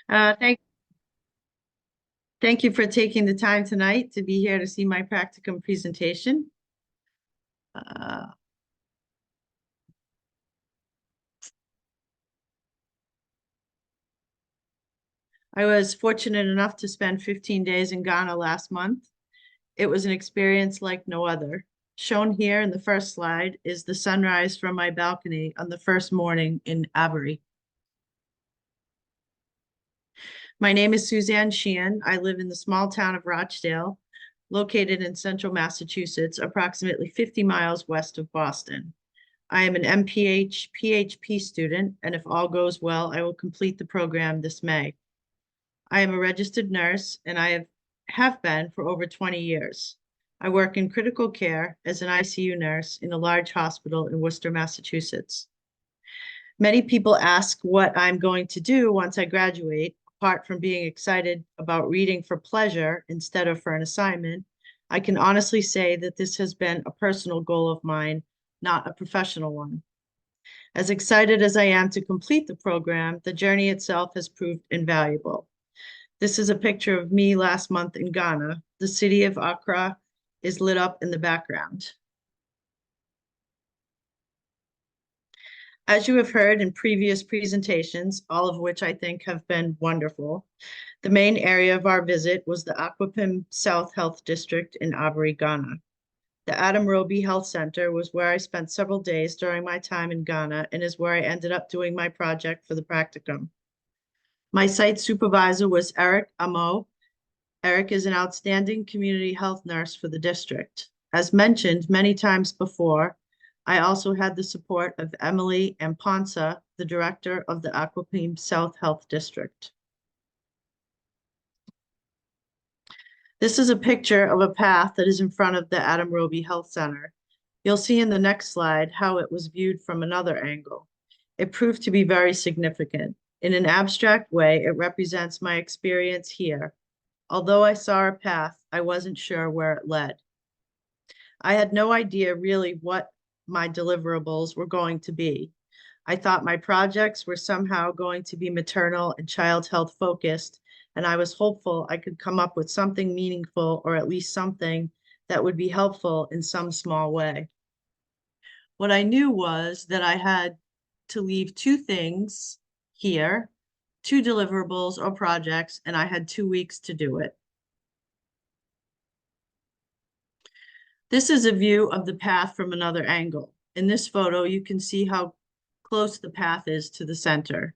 Thank you for taking the time tonight to be here to see my practicum presentation. Uh, I was fortunate enough to spend 15 days in Ghana last month. It was an experience like no other. Shown here in the first slide is the sunrise from my balcony on the first morning in Aburi. My name is Susanne Sheehan. I live in the small town of Rochdale, located in central Massachusetts, approximately 50 miles west of Boston. I am an MPH-PHP student, and if all goes well, I will complete the program this May. I am a registered nurse, and I have been for over 20 years. I work in critical care as an ICU nurse in a large hospital in Worcester, Massachusetts. Many people ask what I'm going to do once I graduate. Apart from being excited about reading for pleasure instead of for an assignment, I can honestly say that this has been a personal goal of mine, not a professional one. As excited as I am to complete the program, the journey itself has proved invaluable. This is a picture of me last month in Ghana. The city of Accra is lit up in the background. As you have heard in previous presentations, all of which I think have been wonderful, the main area of our visit was the Aquapim South Health District in Aburi, Ghana. The Adam Roby Health Center was where I spent several days during my time in Ghana and is where I ended up doing my project for the practicum. My site supervisor was Eric Amo. Eric is an outstanding community health nurse for the district. As mentioned many times before, I also had the support of Emily Amponsa, the director of the Aquapim South Health District. This is a picture of a path that is in front of the Adam Roby Health Center. You'll see in the next slide how it was viewed from another angle. It proved to be very significant. In an abstract way, it represents my experience here. Although I saw a path, I wasn't sure where it led. I had no idea really what my deliverables were going to be. I thought my projects were somehow going to be maternal and child health focused, and I was hopeful I could come up with something meaningful or at least something that would be helpful in some small way. What I knew was that I had to leave two things here, two deliverables or projects, and I had 2 weeks to do it. This is a view of the path from another angle. In this photo, you can see how close the path is to the center.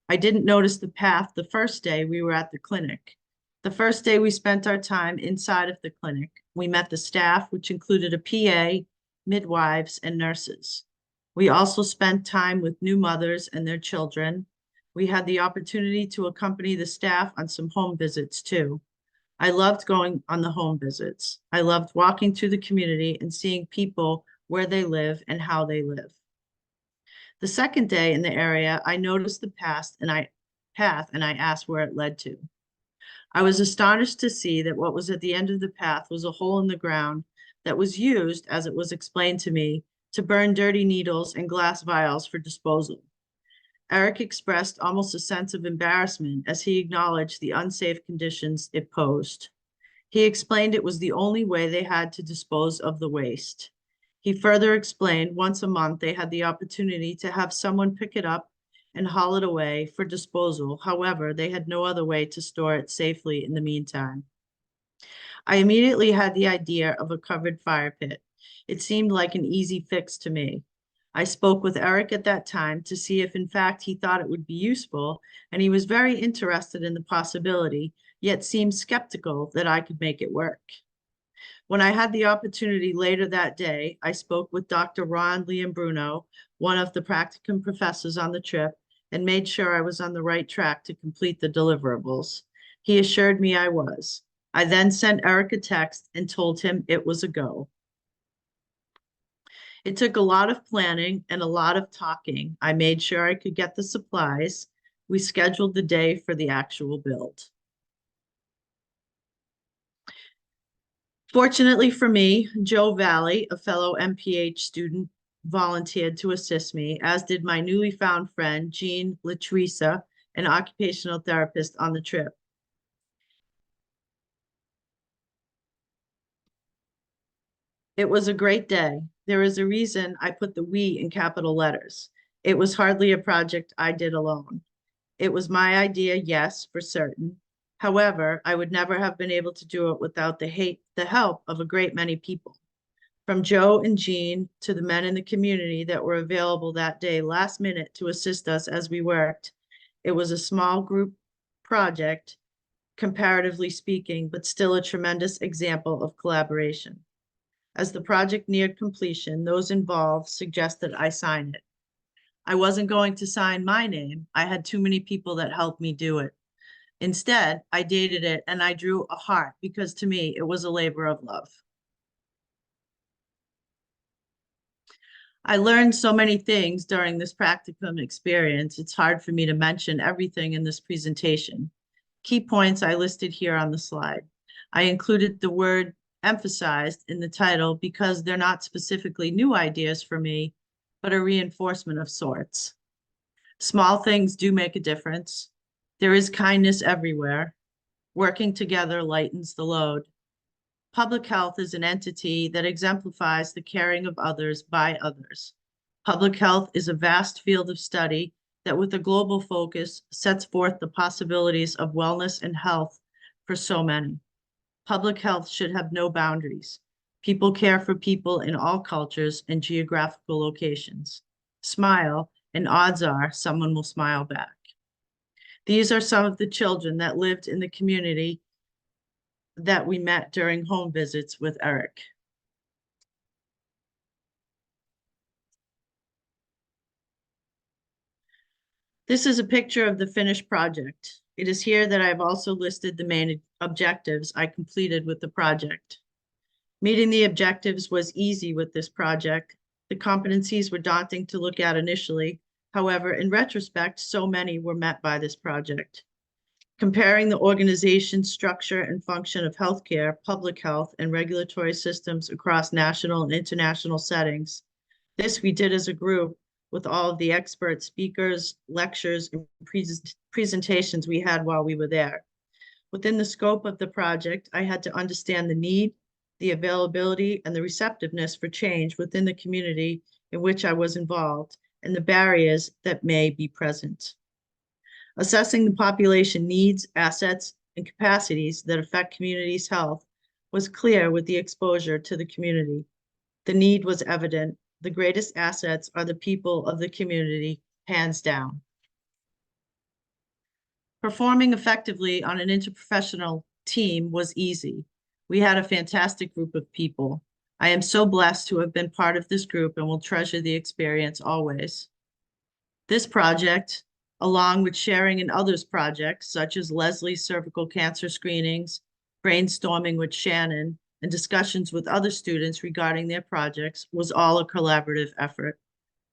I didn't notice the path the first day we were at the clinic. The first day we spent our time inside of the clinic. We met the staff, which included a PA, midwives, and nurses. We also spent time with new mothers and their children. We had the opportunity to accompany the staff on some home visits too. I loved going on the home visits. I loved walking through the community and seeing people where they live and how they live. The second day in the area, I noticed the path and I asked where it led to. I was astonished to see that what was at the end of the path was a hole in the ground that was used, as it was explained to me, to burn dirty needles and glass vials for disposal. Eric expressed almost a sense of embarrassment as he acknowledged the unsafe conditions it posed. He explained it was the only way they had to dispose of the waste. He further explained once a month they had the opportunity to have someone pick it up and haul it away for disposal. However, they had no other way to store it safely in the meantime. I immediately had the idea of a covered fire pit. It seemed like an easy fix to me. I spoke with Eric at that time to see if in fact he thought it would be useful, and he was very interested in the possibility, yet seemed skeptical that I could make it work. When I had the opportunity later that day, I spoke with Dr. Ron Liambruno, one of the practicum professors on the trip, and made sure I was on the right track to complete the deliverables. He assured me I was. I then sent Eric a text and told him it was a go. It took a lot of planning and a lot of talking. I made sure I could get the supplies. We scheduled the day for the actual build. Fortunately for me, Joe Valley, a fellow MPH student, volunteered to assist me, as did my newly found friend, Jean Latrisa, an occupational therapist on the trip. It was a great day. There is a reason I put the we in capital letters. It was hardly a project I did alone. It was my idea, yes, for certain. However, I would never have been able to do it without the help of a great many people. From Joe and Jean to the men in the community that were available that day last minute to assist us as we worked. It was a small group project, comparatively speaking, but still a tremendous example of collaboration. As the project neared completion, those involved suggested I sign it. I wasn't going to sign my name. I had too many people that helped me do it. Instead, I dated it and I drew a heart because to me, it was a labor of love. I learned so many things during this practicum experience. It's hard for me to mention everything in this presentation. Key points I listed here on the slide. I included the word emphasized in the title because they're not specifically new ideas for me, but a reinforcement of sorts. Small things do make a difference. There is kindness everywhere. Working together lightens the load. Public health is an entity that exemplifies the caring of others by others. Public health is a vast field of study that with a global focus sets forth the possibilities of wellness and health for so many. Public health should have no boundaries. People care for people in all cultures and geographical locations. Smile, and odds are someone will smile back. These are some of the children that lived in the community that we met during home visits with Eric. This is a picture of the finished project. It is here that I've also listed the main objectives I completed with the project. Meeting the objectives was easy with this project. The competencies were daunting to look at initially. However, in retrospect, so many were met by this project. Comparing the organization, structure, and function of healthcare, public health, and regulatory systems across national and international settings. This we did as a group with all of the expert speakers, lectures, and presentations we had while we were there. Within the scope of the project, I had to understand the need, the availability, and the receptiveness for change within the community in which I was involved, and the barriers that may be present. Assessing the population needs, assets, and capacities that affect communities' health was clear with the exposure to the community. The need was evident. The greatest assets are the people of the community, hands down. Performing effectively on an interprofessional team was easy. We had a fantastic group of people. I am so blessed to have been part of this group and will treasure the experience always. This project, along with sharing in others' projects, such as Leslie's cervical cancer screenings, brainstorming with Shannon, and discussions with other students regarding their projects, was all a collaborative effort.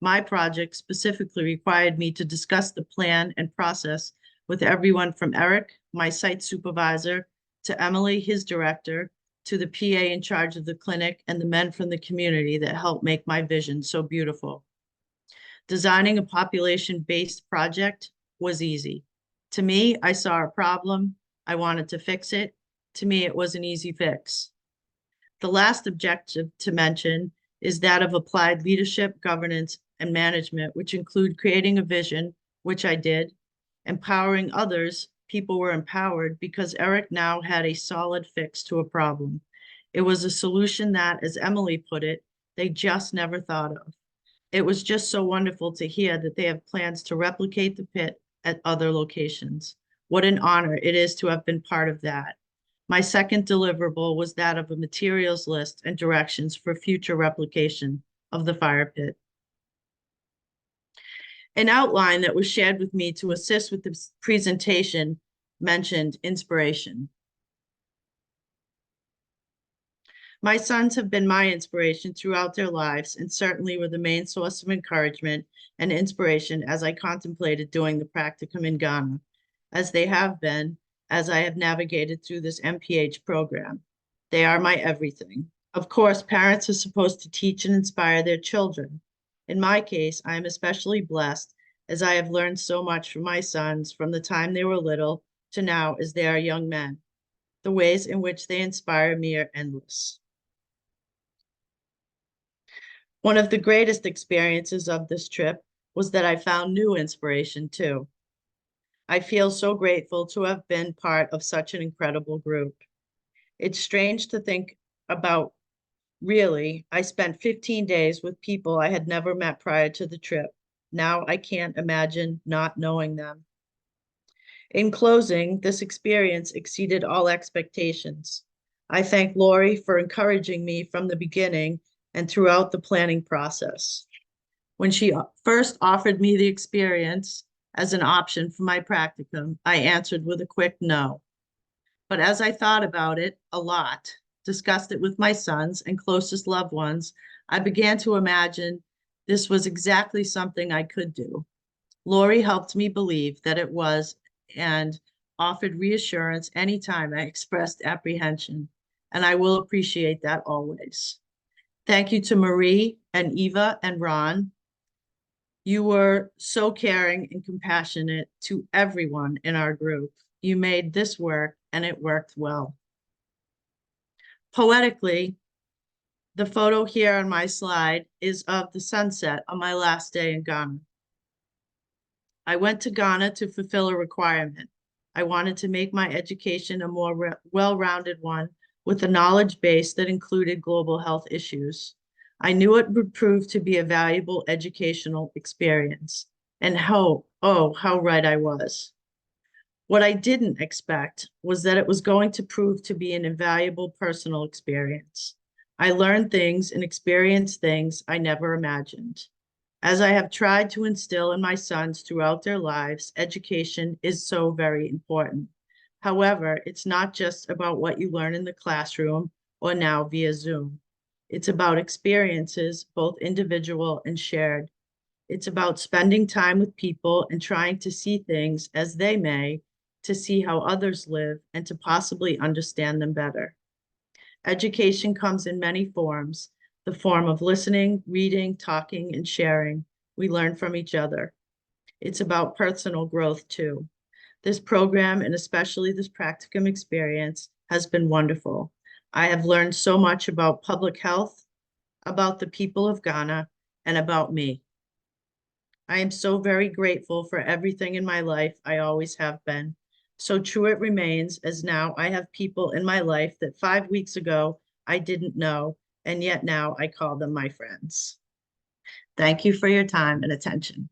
My project specifically required me to discuss the plan and process with everyone from Eric, my site supervisor, to Emily, his director, to the PA in charge of the clinic, and the men from the community that helped make my vision so beautiful. Designing a population-based project was easy. To me, I saw a problem. I wanted to fix it. To me, it was an easy fix. The last objective to mention is that of applied leadership, governance, and management, which include creating a vision, which I did, empowering others. People were empowered because Eric now had a solid fix to a problem. It was a solution that, as Emily put it, they just never thought of. It was just so wonderful to hear that they have plans to replicate the pit at other locations. What an honor it is to have been part of that. My second deliverable was that of a materials list and directions for future replication of the fire pit. An outline that was shared with me to assist with this presentation mentioned inspiration. My sons have been my inspiration throughout their lives and certainly were the main source of encouragement and inspiration as I contemplated doing the practicum in Ghana, as they have been, as I have navigated through this MPH program. They are my everything. Of course, parents are supposed to teach and inspire their children. In my case, I am especially blessed as I have learned so much from my sons from the time they were little to now as they are young men. The ways in which they inspire me are endless. One of the greatest experiences of this trip was that I found new inspiration too. I feel so grateful to have been part of such an incredible group. It's strange to think about. Really, I spent 15 days with people I had never met prior to the trip. Now I can't imagine not knowing them. In closing, this experience exceeded all expectations. I thank Lori for encouraging me from the beginning and throughout the planning process. When she first offered me the experience as an option for my practicum, I answered with a quick no. But as I thought about it a lot, discussed it with my sons and closest loved ones, I began to imagine this was exactly something I could do. Lori helped me believe that it was and offered reassurance anytime I expressed apprehension, and I will appreciate that always. Thank you to Marie and Eva and Ron. You were so caring and compassionate to everyone in our group. You made this work, and it worked well. Poetically, the photo here on my slide is of the sunset on my last day in Ghana. I went to Ghana to fulfill a requirement. I wanted to make my education a more well-rounded one with a knowledge base that included global health issues. I knew it would prove to be a valuable educational experience. And how right I was. What I didn't expect was that it was going to prove to be an invaluable personal experience. I learned things and experienced things I never imagined. As I have tried to instill in my sons throughout their lives, education is so very important. However, it's not just about what you learn in the classroom or now via Zoom. It's about experiences, both individual and shared. It's about spending time with people and trying to see things as they may, to see how others live and to possibly understand them better. Education comes in many forms, the form of listening, reading, talking, and sharing. We learn from each other. It's about personal growth too. This program, and especially this practicum experience, has been wonderful. I have learned so much about public health, about the people of Ghana, and about me. I am so very grateful for everything in my life. I always have been. So true it remains, as now I have people in my life that 5 weeks ago I didn't know, and yet now I call them my friends. Thank you for your time and attention.